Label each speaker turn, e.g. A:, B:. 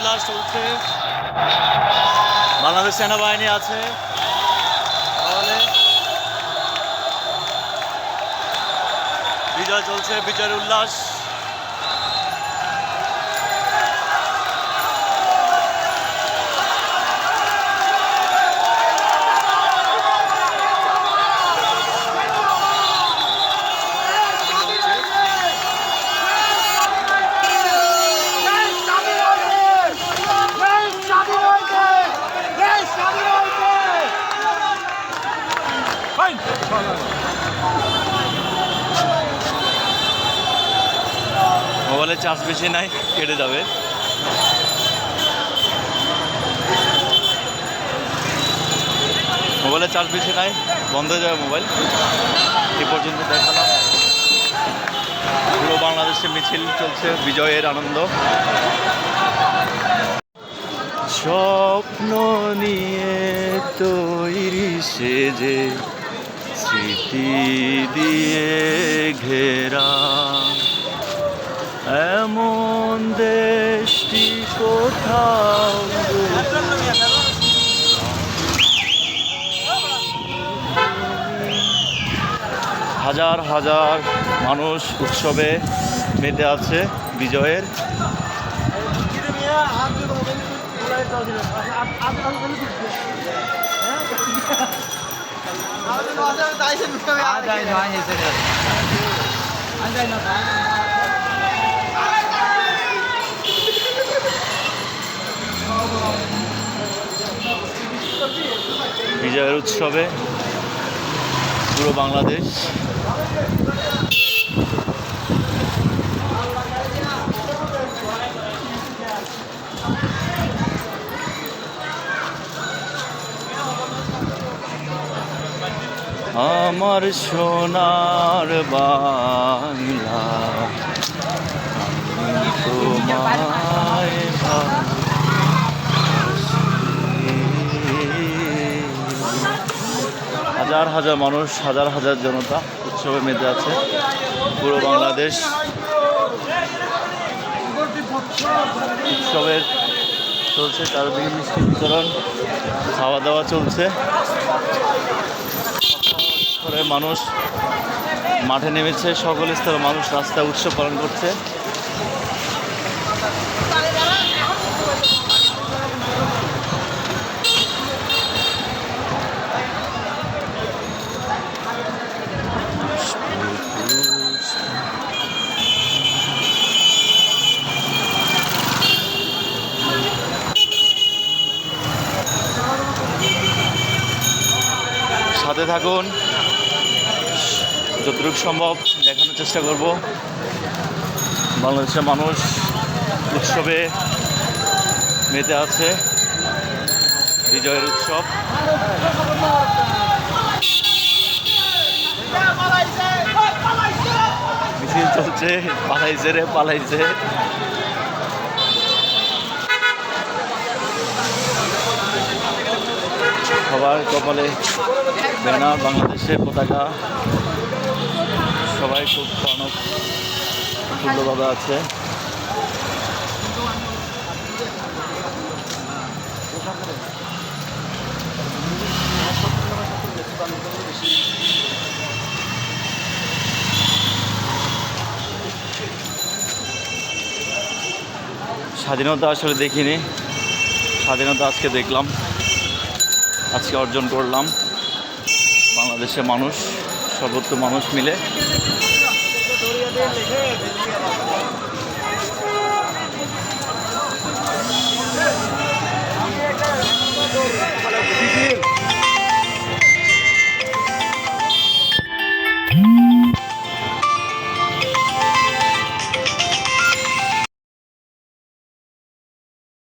A: উল্লাস চলছে। বাংলাদেশ সেনাবাহিনী আছে, তাহলে বিজয় চলছে, বিজয়ের উল্লাস। মোবাইলে চার্জ বেশি নাই, কেটে যাবে। মোবাইলে চার্জ বেশি নাই, বন্ধ হয়ে যাবে মোবাইল। এ পর্যন্ত দেখালাম। পুরো বাংলাদেশে মিছিল চলছে, বিজয়ের আনন্দ। স্বপ্ন নিয়ে তৈরি সেজে, স্মৃতি দিয়ে ঘেরা, এমন দেশটি কোথাও। হাজার হাজার মানুষ উৎসবে মেতে আছে বিজয়ের। বিজয়ের উৎসবে পুরো বাংলাদেশ। আমার সোনার বাংলা, তোমায় হাজার হাজার মানুষ, হাজার হাজার জনতা উৎসবে মেতে আছে পুরো বাংলাদেশ। উৎসবের চলছে চারদিকে মিষ্টি বিতরণ, খাওয়া দাওয়া চলছে। করে মানুষ মাঠে নেমেছে, সকল স্তরের মানুষ রাস্তায় উৎসব পালন করছে। সাথে থাকুন, যতটুকু সম্ভব দেখানোর চেষ্টা করব। বাংলাদেশের মানুষ উৎসবে মেতে আছে, বিজয়ের উৎসব। মিছিল চলছে, পালাইছে রে পালাইছে। সবার কপালে ব্যানার, বাংলাদেশের পতাকা, সবাই খুব প্রাণব সুন্দরভাবে আছে। স্বাধীনতা আসলে দেখিনি, স্বাধীনতা আজকে দেখলাম, আজকে অর্জন করলাম। বাংলাদেশের মানুষ, সর্বত্র মানুষ মিলে